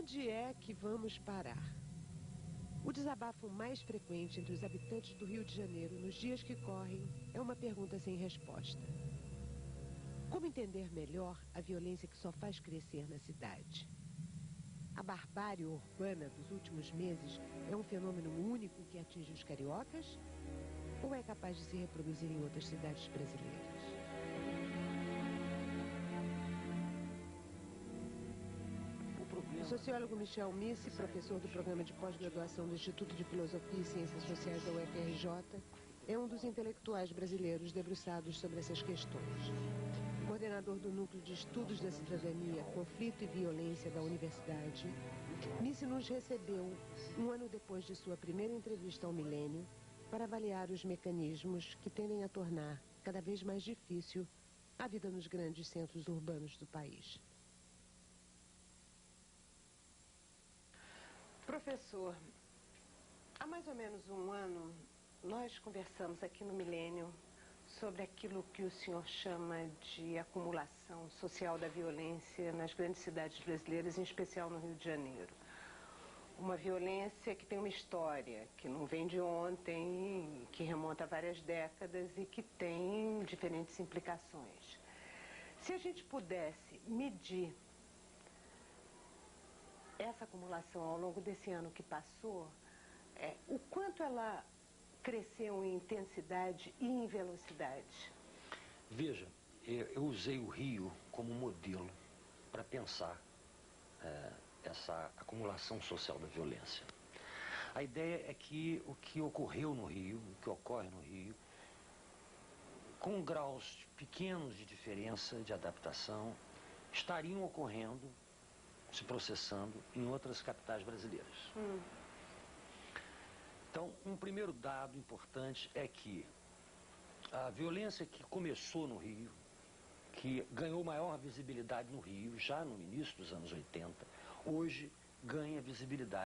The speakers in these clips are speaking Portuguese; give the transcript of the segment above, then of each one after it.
Onde é que vamos parar? O desabafo mais frequente entre os habitantes do Rio de Janeiro nos dias que correm é uma pergunta sem resposta. Como entender melhor a violência que só faz crescer na cidade? A barbárie urbana dos últimos meses é um fenômeno único que atinge os cariocas? Ou é capaz de se reproduzir em outras cidades brasileiras? O sociólogo Michel Missi, professor do programa de pós-graduação do Instituto de Filosofia e Ciências Sociais da UFRJ, é um dos intelectuais brasileiros debruçados sobre essas questões. Coordenador do Núcleo de Estudos da Cidadania, Conflito e Violência da Universidade, Missi nos recebeu um ano depois de sua primeira entrevista ao Milênio para avaliar os mecanismos que tendem a tornar cada vez mais difícil a vida nos grandes centros urbanos do país. Professor, há mais ou menos um ano, nós conversamos aqui no Milênio sobre aquilo que o senhor chama de acumulação social da violência nas grandes cidades brasileiras, em especial no Rio de Janeiro. Uma violência que tem uma história, que não vem de ontem, que remonta a várias décadas e que tem diferentes implicações. Se a gente pudesse medir essa acumulação ao longo desse ano que passou, o quanto ela cresceu em intensidade e em velocidade? Veja, eu usei o Rio como modelo para pensar essa acumulação social da violência. A ideia é que o que ocorreu no Rio, o que ocorre no Rio, com graus pequenos de diferença, de adaptação, estariam ocorrendo, se processando em outras capitais brasileiras. Então, um primeiro dado importante é que a violência que começou no Rio, que ganhou maior visibilidade no Rio, já no início dos anos 80, hoje ganha visibilidade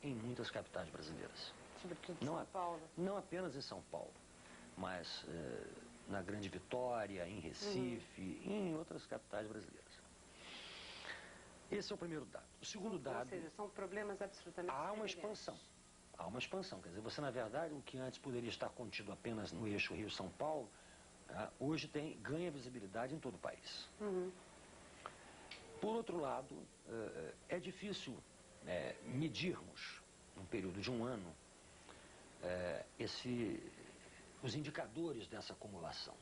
em muitas capitais brasileiras. Sobretudo em São Paulo. Não apenas em São Paulo, mas na Grande Vitória, em Recife e em outras capitais brasileiras. Esse é o primeiro dado. O segundo dado... Ou seja, são problemas absolutamente há uma semelhantes. expansão. Há uma expansão. Quer dizer, você, na verdade, o que antes poderia estar contido apenas no eixo Rio-São Paulo, hoje ganha visibilidade em todo o país. Por outro lado, é difícil medirmos, num período de um ano, os indicadores dessa acumulação.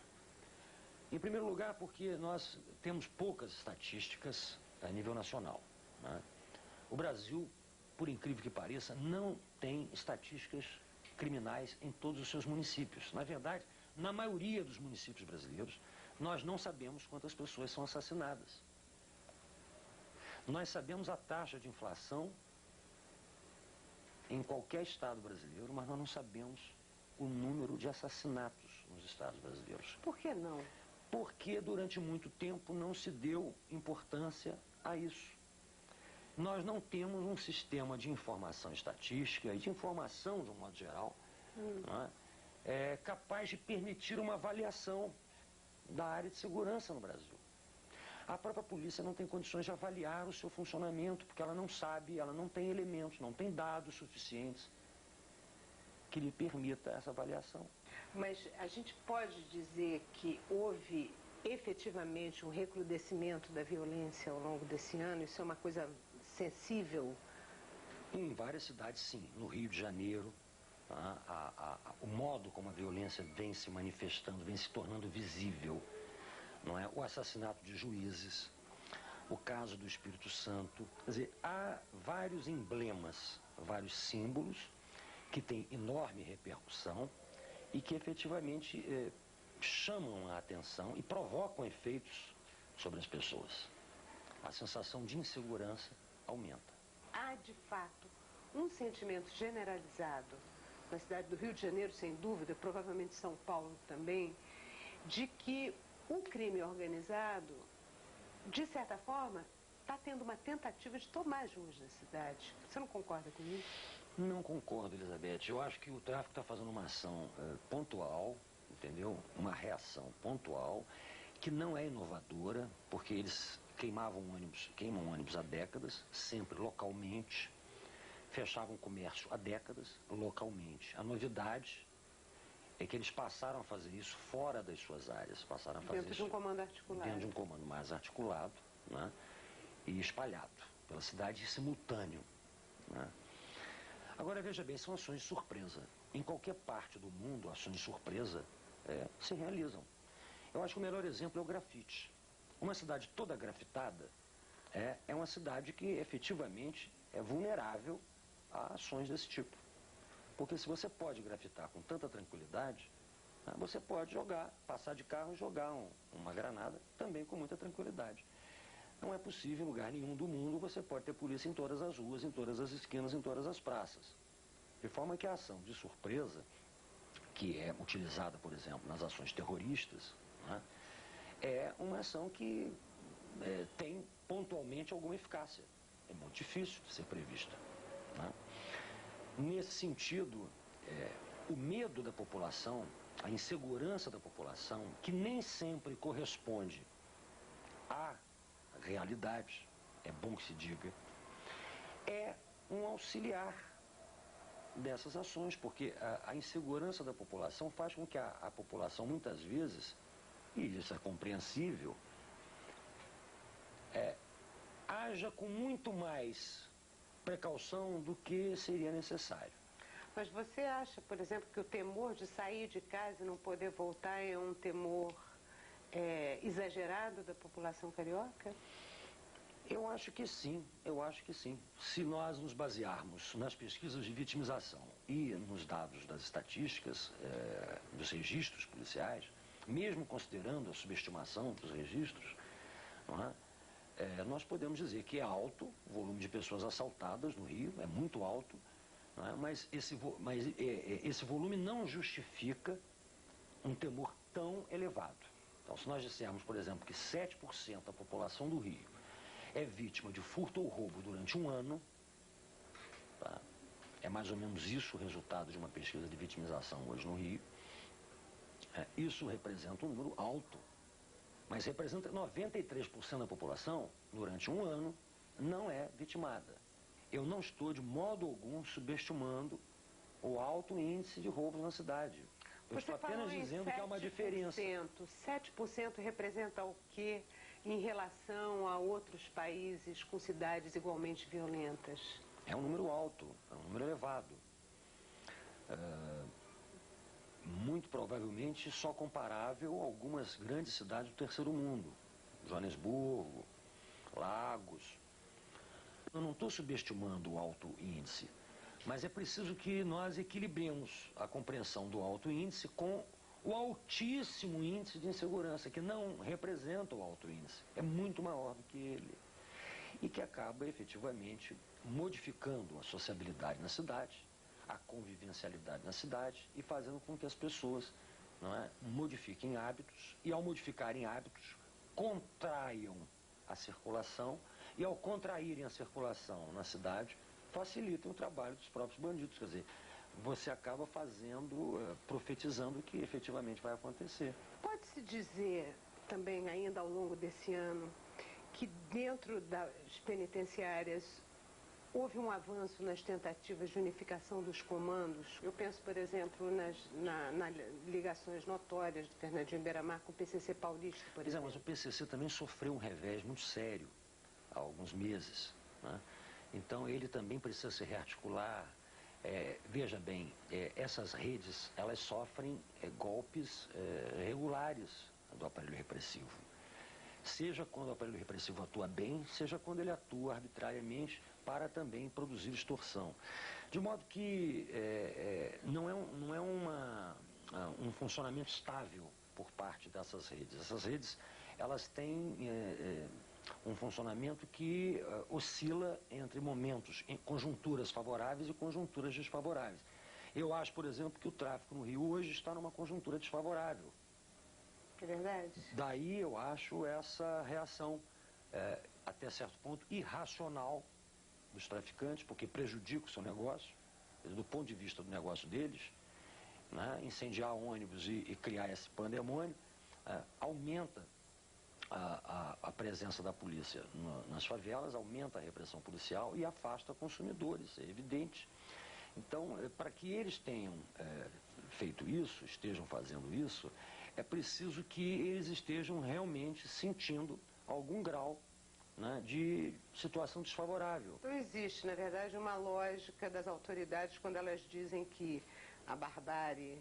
Em primeiro lugar, porque nós temos poucas estatísticas a nível nacional, né? O Brasil, por incrível que pareça, não tem estatísticas criminais em todos os seus municípios. Na verdade, na maioria dos municípios brasileiros, nós não sabemos quantas pessoas são assassinadas. Nós sabemos a taxa de inflação em qualquer estado brasileiro, mas nós não sabemos o número de assassinatos nos estados brasileiros. Por que não? Porque durante muito tempo não se deu importância a isso. Nós não temos um sistema de informação estatística e de informação, de um modo geral, capaz de permitir uma avaliação da área de segurança no Brasil. A própria polícia não tem condições de avaliar o seu funcionamento, porque ela não sabe, ela não tem elementos, não tem dados suficientes que lhe permita essa avaliação. Mas a gente pode dizer que houve efetivamente um recrudescimento da violência ao longo desse ano? Isso é uma coisa sensível? Em várias cidades, sim. No Rio de Janeiro, o modo como a violência vem se manifestando, vem se tornando visível, não é? O assassinato de juízes, o caso do Espírito Santo. Quer dizer, há vários emblemas, vários símbolos que têm enorme repercussão e que efetivamente chamam a atenção e provocam efeitos sobre as pessoas. A sensação de insegurança aumenta. Há, de fato, um sentimento generalizado na cidade do Rio de Janeiro, sem dúvida, provavelmente São Paulo também, de que o crime organizado, de certa forma, está tendo uma tentativa de tomar as ruas da cidade. Você não concorda com isso? Não concordo, Elizabeth. Eu acho que o tráfico está fazendo uma ação pontual, entendeu? Uma reação pontual, que não é inovadora, porque eles queimam ônibus há décadas, sempre localmente, fechavam comércio há décadas, localmente. A novidade é que eles passaram a fazer isso fora das suas áreas, passaram a fazer dentro de um comando articulado. Dentro de um comando mais articulado, né, e espalhado pela cidade, simultâneo. Né. Agora, veja bem, são ações de surpresa. Em qualquer parte do mundo, ações de surpresa se realizam. Eu acho que o melhor exemplo é o grafite. Uma cidade toda grafitada é uma cidade que efetivamente é vulnerável a ações desse tipo. Porque se você pode grafitar com tanta tranquilidade, você pode passar de carro e jogar uma granada também com muita tranquilidade. Não é possível em lugar nenhum do mundo você pode ter polícia em todas as ruas, em todas as esquinas, em todas as praças. De forma que a ação de surpresa, que é utilizada, por exemplo, nas ações terroristas, né, é uma ação que tem pontualmente alguma eficácia. É muito difícil de ser prevista. Né? Nesse sentido, o medo da população, a insegurança da população, que nem sempre corresponde à realidade, é bom que se diga, é um auxiliar dessas ações, porque a insegurança da população faz com que a população, muitas vezes, e isso é compreensível, haja com muito mais precaução do que seria necessário. Mas você acha, por exemplo, que o temor de sair de casa e não poder voltar é um temor exagerado da população carioca? Eu acho que sim, Se nós nos basearmos nas pesquisas de vitimização e nos dados das estatísticas, dos registros policiais, mesmo considerando a subestimação dos registros, não é? Nós podemos dizer que é alto o volume de pessoas assaltadas no Rio, é muito alto, não é? Mas esse volume não justifica um temor tão elevado. Então, se nós dissermos, por exemplo, que 7% da população do Rio é vítima de furto ou roubo durante um ano, tá? É mais ou menos isso o resultado de uma pesquisa de vitimização hoje no Rio. Isso representa um número alto, mas representa 93% da população, durante um ano, não é vitimada. Eu não estou de modo algum subestimando o alto índice de roubos na cidade. Eu estou apenas dizendo que há uma diferença. 7% representa o quê em relação a outros países com cidades igualmente violentas? É um número alto, é um número elevado. Muito provavelmente só comparável a algumas grandes cidades do terceiro mundo. Joanesburgo, Lagos. Eu não estou subestimando o alto índice, mas é preciso que nós equilibremos a compreensão do alto índice com o altíssimo índice de insegurança, que não representa o alto índice, é muito maior do que ele, e que acaba efetivamente modificando a sociabilidade na cidade, a convivencialidade na cidade e fazendo com que as pessoas, não é, modifiquem hábitos e, ao modificarem hábitos, contraiam a circulação e, ao contraírem a circulação na cidade, facilitam o trabalho dos próprios bandidos. Quer dizer, você acaba profetizando o que efetivamente vai acontecer. Pode-se dizer também, ainda ao longo desse ano, que dentro das penitenciárias houve um avanço nas tentativas de unificação dos comandos? Eu penso, por exemplo, nas ligações notórias de Fernandinho Beiramar com o PCC paulista, por exemplo. Mas o PCC também sofreu um revés muito sério há alguns meses, né? Então ele também precisa se rearticular. Veja bem, essas redes, elas sofrem golpes regulares do aparelho repressivo. Seja quando o aparelho repressivo atua bem, seja quando ele atua arbitrariamente para também produzir extorsão. De modo que não é um funcionamento estável por parte dessas redes. Essas redes, elas têm um funcionamento que oscila entre momentos, em conjunturas favoráveis e conjunturas desfavoráveis. Eu acho, por exemplo, que o tráfico no Rio hoje está numa conjuntura desfavorável. É verdade. Daí eu acho essa reação, até certo ponto, irracional dos traficantes, porque prejudica o seu negócio, do ponto de vista do negócio deles, né? Incendiar ônibus e criar esse pandemônio aumenta a presença da polícia nas favelas, aumenta a repressão policial e afasta consumidores, é evidente. Então, para que eles tenham feito isso, estejam fazendo isso, é preciso que eles estejam realmente sentindo algum grau, né, de situação desfavorável. Então existe, na verdade, uma lógica das autoridades quando elas dizem que a barbárie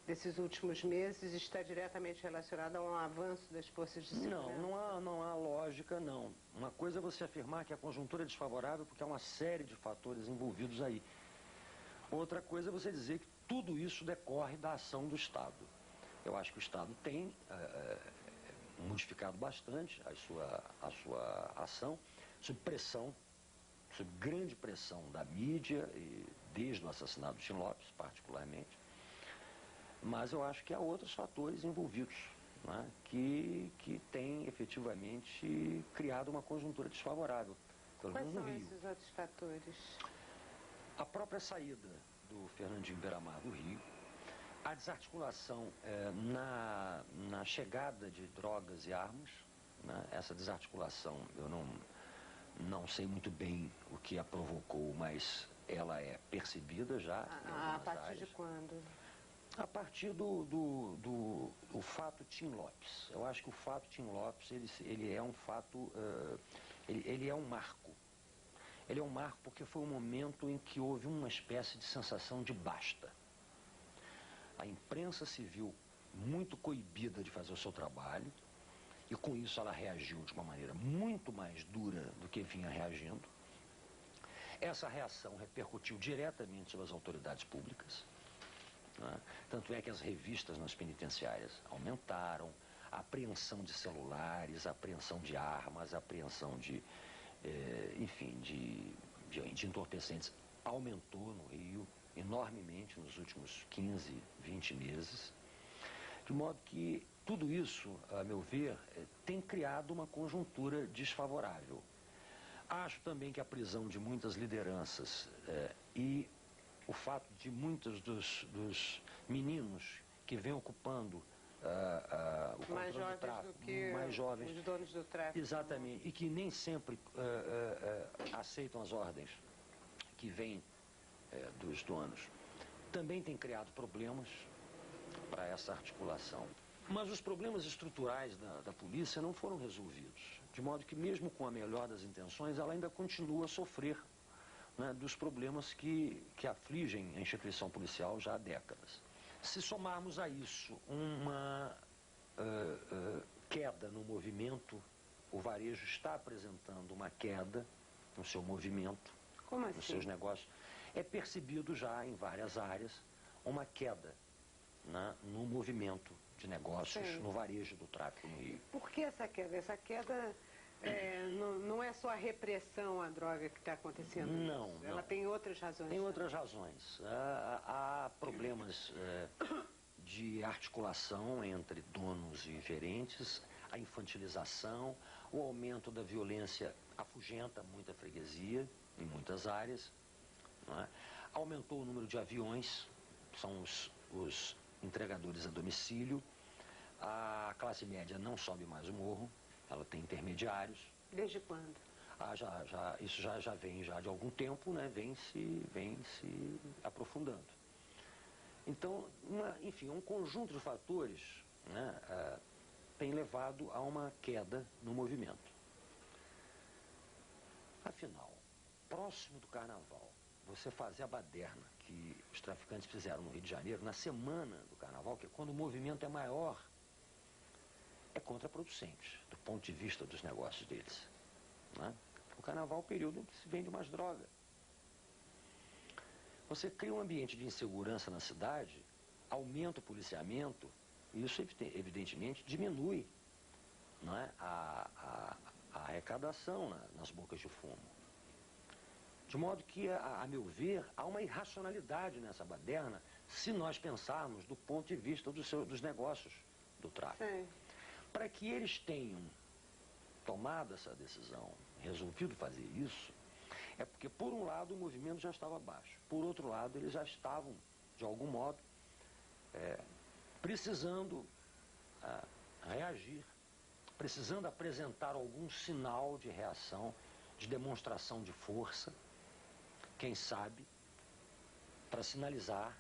desses últimos meses está diretamente relacionada a um avanço das forças de segurança? Não há lógica, não. Uma coisa é você afirmar que a conjuntura é desfavorável porque há uma série de fatores envolvidos aí. Outra coisa é você dizer que tudo isso decorre da ação do Estado. Eu acho que o Estado tem modificado bastante a sua ação, sob pressão, sob grande pressão da mídia, e desde o assassinato de Tim Lopes, particularmente. Mas eu acho que há outros fatores envolvidos, né, que têm efetivamente criado uma conjuntura desfavorável, pelo menos no Rio. Quais são esses outros fatores? A própria saída do Fernandinho Beiramar do Rio, a desarticulação na chegada de drogas e armas, né? Essa desarticulação eu não sei muito bem o que a provocou, mas ela é percebida já em algumas A partir áreas. de quando? A partir do fato Tim Lopes. Eu acho que o fato Tim Lopes, ele é um fato, ele é um marco. Ele é um marco porque foi um momento em que houve uma espécie de sensação de basta. A imprensa se viu muito coibida de fazer o seu trabalho e com isso ela reagiu de uma maneira muito mais dura do que vinha reagindo. Essa reação repercutiu diretamente sobre as autoridades públicas, né? Tanto é que as revistas nas penitenciárias aumentaram, a apreensão de celulares, a apreensão de armas, a apreensão de entorpecentes aumentou no Rio enormemente nos últimos 15, 20 meses. De modo que tudo isso, a meu ver, tem criado uma conjuntura desfavorável. Acho também que a prisão de muitas lideranças e o fato de muitos dos meninos que vêm ocupando o controle do tráfico, mais jovens, os donos do tráfico. Exatamente, e que nem sempre aceitam as ordens que vêm dos donos, também tem criado problemas para essa articulação. Mas os problemas estruturais da polícia não foram resolvidos, de modo que mesmo com a melhor das intenções, ela ainda continua a sofrer, né, dos problemas que afligem a instituição policial já há décadas. Se somarmos a isso uma queda no movimento, o varejo está apresentando uma queda no seu movimento, Como assim? nos seus negócios. É percebido já em várias áreas uma queda, né, no movimento de negócios, Sim, no varejo do tráfico no Rio. Por que essa queda? Essa queda não é só a repressão à droga que está acontecendo? Não. Ela tem outras razões? Tem outras razões. Há problemas de articulação entre donos e gerentes, a infantilização, o aumento da violência afugenta muita freguesia em muitas áreas, não é? Aumentou o número de aviões, são os entregadores a domicílio. A classe média não sobe mais o morro, ela tem intermediários. Desde quando? Isso já vem já de algum tempo, né? Vem se aprofundando. Então, enfim, um conjunto de fatores, né, tem levado a uma queda no movimento. Afinal, próximo do Carnaval, você fazer a baderna que os traficantes fizeram no Rio de Janeiro, na semana do Carnaval, que é quando o movimento é maior, é contraproducente, do ponto de vista dos negócios deles, né? O Carnaval é o período em que se vende mais droga. Você cria um ambiente de insegurança na cidade, aumenta o policiamento, e isso evidentemente diminui, não é, a arrecadação nas bocas de fumo. De modo que, a meu ver, há uma irracionalidade nessa baderna se nós pensarmos do ponto de vista dos negócios do tráfico. Sim. Para que eles tenham tomado essa decisão, resolvido fazer isso, é porque, por um lado, o movimento já estava baixo. Por outro lado, eles já estavam, de algum modo, precisando reagir precisando apresentar algum sinal de reação, de demonstração de força, quem sabe, para sinalizar,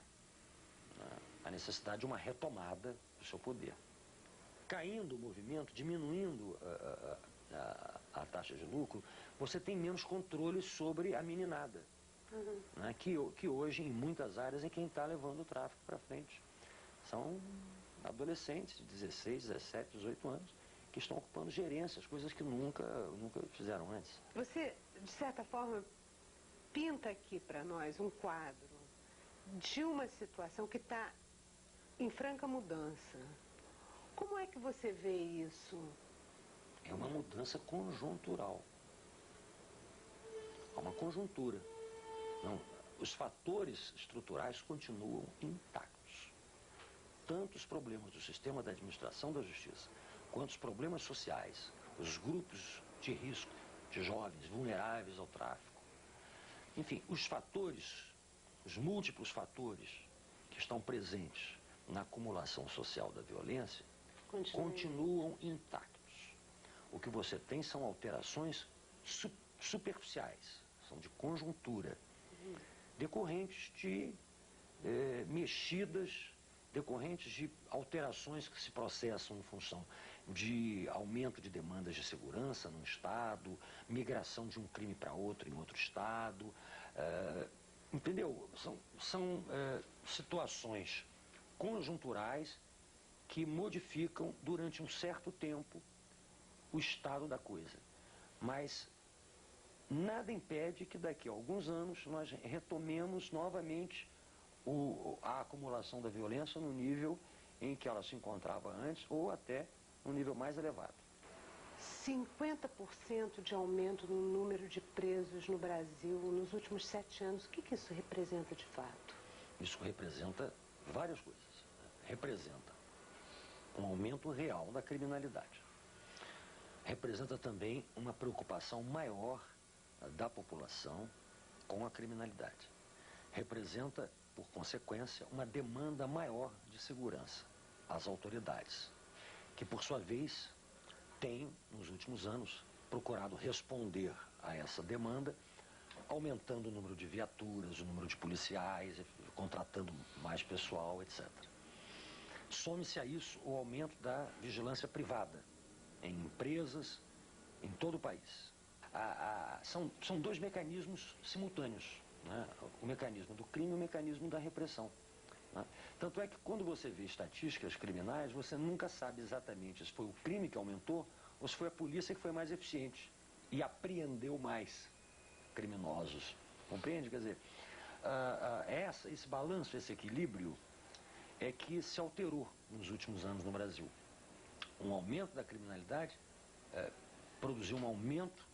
né, a necessidade de uma retomada do seu poder. Caindo o movimento, diminuindo a taxa de lucro, você tem menos controle sobre a meninada, né, que hoje, em muitas áreas, é quem está levando o tráfico para frente. São adolescentes de 16, 17, 18 anos que estão ocupando gerências, coisas que nunca fizeram antes. Você, de certa forma, pinta aqui para nós um quadro de uma situação que está em franca mudança. Como é que você vê isso? É uma mudança conjuntural. É uma conjuntura. Não, os fatores estruturais continuam intactos. Tanto os problemas do sistema da administração da justiça, quanto os problemas sociais, os grupos de risco, de jovens vulneráveis ao tráfico. Enfim, os fatores, os múltiplos fatores que estão presentes na acumulação social da violência continuam intactos. O que você tem são alterações superficiais, são de conjuntura, decorrentes de mexidas, decorrentes de alterações que se processam em função de aumento de demandas de segurança num estado, migração de um crime para outro em outro estado, entendeu? São situações conjunturais que modificam durante um certo tempo o estado da coisa. Mas nada impede que daqui a alguns anos nós retomemos novamente a acumulação da violência no nível em que ela se encontrava antes ou até um nível mais elevado. 50% de aumento no número de presos no Brasil nos últimos 7 anos. O que isso representa de fato? Isso representa várias coisas. Representa um aumento real da criminalidade. Representa também uma preocupação maior da população com a criminalidade. Representa, por consequência, uma demanda maior de segurança às autoridades, que, por sua vez, têm, nos últimos anos, procurado responder a essa demanda, aumentando o número de viaturas, o número de policiais, contratando mais pessoal, etc. Some-se a isso o aumento da vigilância privada em empresas, em todo o país. São dois mecanismos simultâneos, né? O mecanismo do crime e o mecanismo da repressão, né? Tanto é que quando você vê estatísticas criminais, você nunca sabe exatamente se foi o crime que aumentou ou se foi a polícia que foi mais eficiente e apreendeu mais criminosos. Compreende? Quer dizer, esse balanço, esse equilíbrio é que se alterou nos últimos anos no Brasil. Um aumento da criminalidade produziu um aumento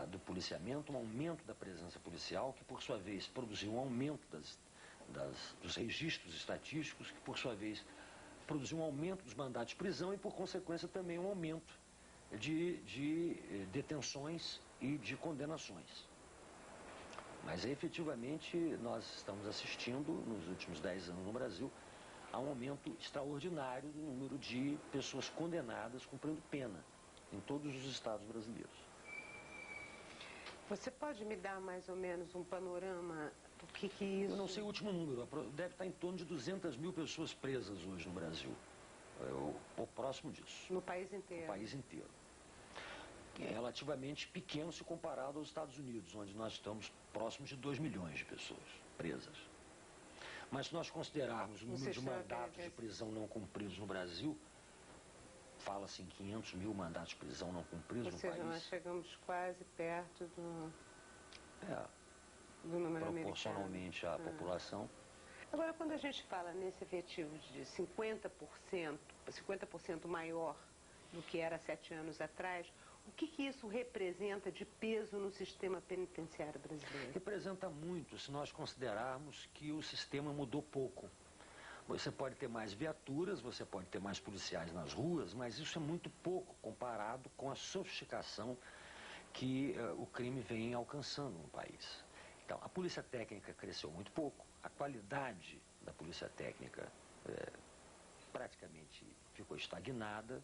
do policiamento, um aumento da presença policial, que por sua vez produziu um aumento dos registros estatísticos, que por sua vez produziu um aumento dos mandados de prisão e por consequência também um aumento de detenções e de condenações. Mas efetivamente nós estamos assistindo nos últimos 10 anos no Brasil a um aumento extraordinário do número de pessoas condenadas cumprindo pena em todos os estados brasileiros. Você pode me dar mais ou menos um panorama do que isso... Eu não sei o último número, deve estar em torno de 200 mil pessoas presas hoje no Brasil, ou próximo disso. No país inteiro? No país inteiro. É relativamente pequeno se comparado aos Estados Unidos, onde nós estamos próximos de 2 milhões de pessoas presas. Mas se nós considerarmos o número de mandatos de prisão não cumpridos no Brasil, fala-se em 500 mil mandatos de prisão não cumpridos no país. Ou seja, nós chegamos quase perto do número proporcionalmente à população. Agora, quando a gente fala nesse efetivo de 50% maior do que era 7 anos atrás, o que isso representa de peso no sistema penitenciário brasileiro? Representa muito, se nós considerarmos que o sistema mudou pouco. Você pode ter mais viaturas, você pode ter mais policiais nas ruas, mas isso é muito pouco comparado com a sofisticação que o crime vem alcançando no país. Então, a polícia técnica cresceu muito pouco, a qualidade da polícia técnica praticamente ficou estagnada,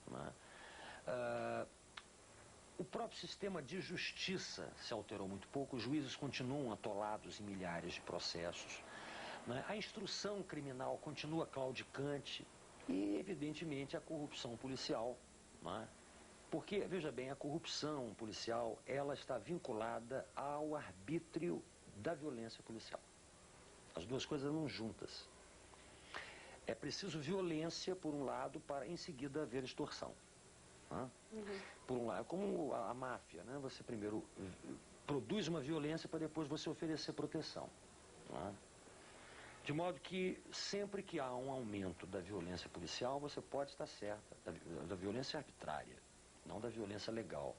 né? O próprio sistema de justiça se alterou muito pouco, os juízes continuam atolados em milhares de processos, né? A instrução criminal continua claudicante e, evidentemente, a corrupção policial, né? Porque, veja bem, a corrupção policial, ela está vinculada ao arbítrio da violência policial. As duas coisas não juntas. É preciso violência, por um lado, para em seguida haver extorsão. Né? Por um lado, como a máfia, né? Você primeiro produz uma violência para depois você oferecer proteção. Né? De modo que sempre que há um aumento da violência policial, você pode estar certa, da violência arbitrária, não da violência legal,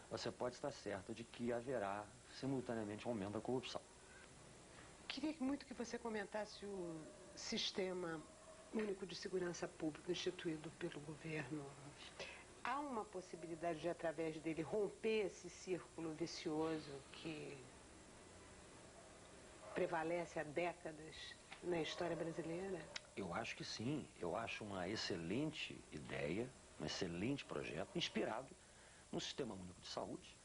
você pode estar certa de que haverá simultaneamente um aumento da corrupção. Queria muito que você comentasse o Sistema Único de Segurança Pública instituído pelo governo. Há uma possibilidade de, através dele, romper esse círculo vicioso que prevalece há décadas na história brasileira? Eu acho que sim. Eu acho uma excelente ideia, um excelente projeto, inspirado no Sistema Único de Saúde,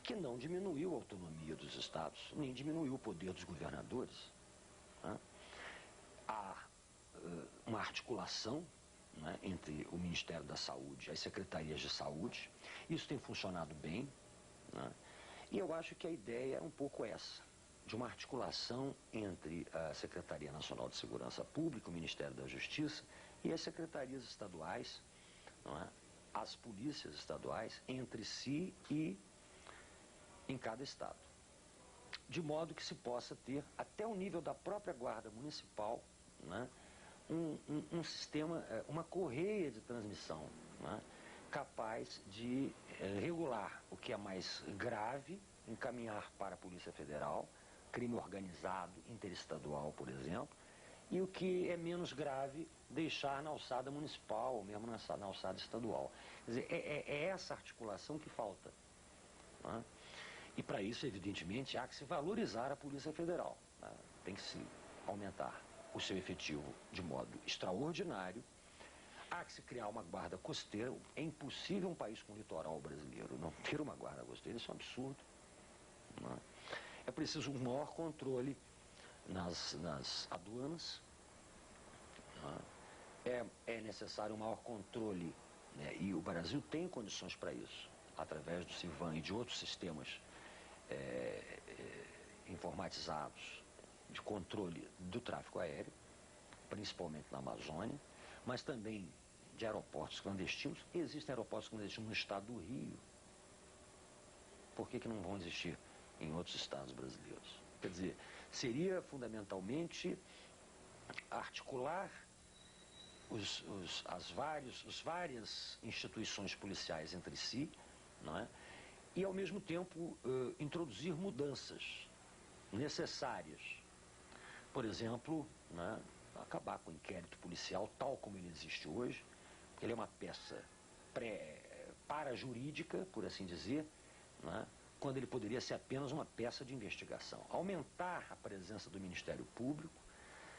que não diminuiu a autonomia dos estados, nem diminuiu o poder dos governadores. Né? Há uma articulação, né, entre o Ministério da Saúde e as secretarias de saúde. Isso tem funcionado bem, né? E eu acho que a ideia é um pouco essa, de uma articulação entre a Secretaria Nacional de Segurança Pública, o Ministério da Justiça e as secretarias estaduais, não é? As polícias estaduais, entre si e em cada estado. De modo que se possa ter, até o nível da própria Guarda Municipal, né, um sistema, uma correia de transmissão, né, capaz de regular o que é mais grave, encaminhar para a Polícia Federal, crime organizado, interestadual, por exemplo, e o que é menos grave, deixar na alçada municipal, ou mesmo na alçada estadual. Quer dizer, é essa articulação que falta. Né? E para isso, evidentemente, há que se valorizar a Polícia Federal. Né? Tem que se aumentar o seu efetivo de modo extraordinário. Há que se criar uma guarda costeira. É impossível um país com litoral brasileiro não ter uma guarda costeira, isso é um absurdo. Né? É preciso um maior controle nas aduanas. Né? É necessário um maior controle, né? E o Brasil tem condições para isso, através do CIVAM e de outros sistemas informatizados de controle do tráfego aéreo, principalmente na Amazônia, mas também de aeroportos clandestinos. Existem aeroportos clandestinos no estado do Rio. Por que não vão existir em outros estados brasileiros? Quer dizer, seria fundamentalmente articular as várias instituições policiais entre si, não é? E, ao mesmo tempo, introduzir mudanças necessárias. Por exemplo, né, acabar com o inquérito policial tal como ele existe hoje, porque ele é uma peça parajurídica, por assim dizer, né, quando ele poderia ser apenas uma peça de investigação. Aumentar a presença do Ministério Público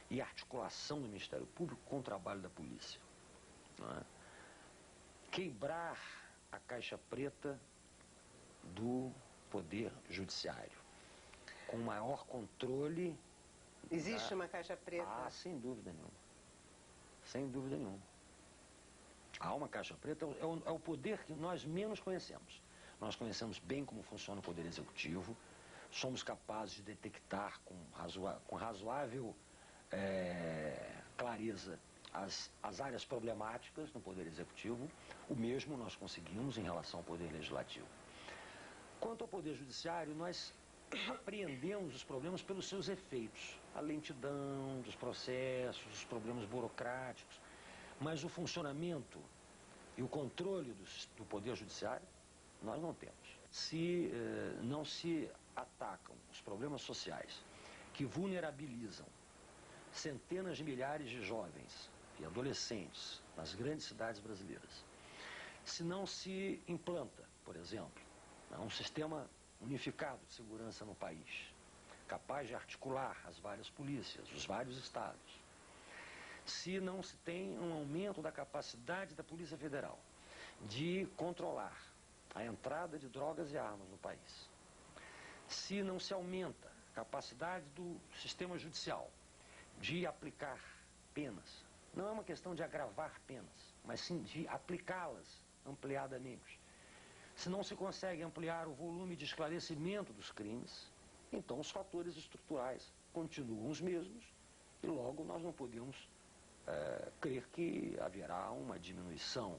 e a articulação do Ministério Público com o trabalho da polícia. Né. Quebrar a caixa preta do Poder Judiciário, com maior controle. Existe uma caixa preta? Ah, sem dúvida nenhuma. Sem dúvida nenhuma. Há uma caixa preta, é o poder que nós menos conhecemos. Nós conhecemos bem como funciona o Poder Executivo, somos capazes de detectar com razoável clareza as áreas problemáticas no Poder Executivo. O mesmo nós conseguimos em relação ao Poder Legislativo. Quanto ao Poder Judiciário, nós apreendemos os problemas pelos seus efeitos. A lentidão dos processos, os problemas burocráticos. Mas o funcionamento e o controle do Poder Judiciário, nós não temos. Se não se atacam os problemas sociais que vulnerabilizam centenas de milhares de jovens e adolescentes nas grandes cidades brasileiras, se não se implanta, por exemplo, um sistema unificado de segurança no país, capaz de articular as várias polícias, os vários estados, se não se tem um aumento da capacidade da Polícia Federal de controlar a entrada de drogas e armas no país, se não se aumenta a capacidade do sistema judicial de aplicar penas, não é uma questão de agravar penas, mas sim de aplicá-las ampliadamente. Se não se consegue ampliar o volume de esclarecimento dos crimes, então os fatores estruturais continuam os mesmos e logo nós não podemos crer que haverá uma diminuição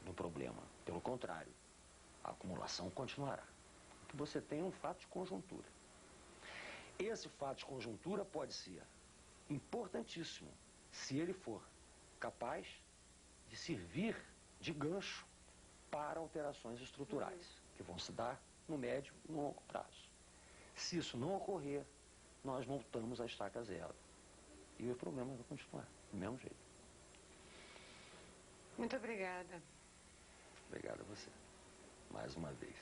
do problema. Pelo contrário, a acumulação continuará. Porque você tem um fato de conjuntura. Esse fato de conjuntura pode ser importantíssimo se ele for capaz de servir de gancho para alterações estruturais, que vão se dar no médio e no longo prazo. Se isso não ocorrer, nós voltamos à estaca zero. E o problema vai continuar, do mesmo jeito. Muito obrigada. Obrigado a você, mais uma vez.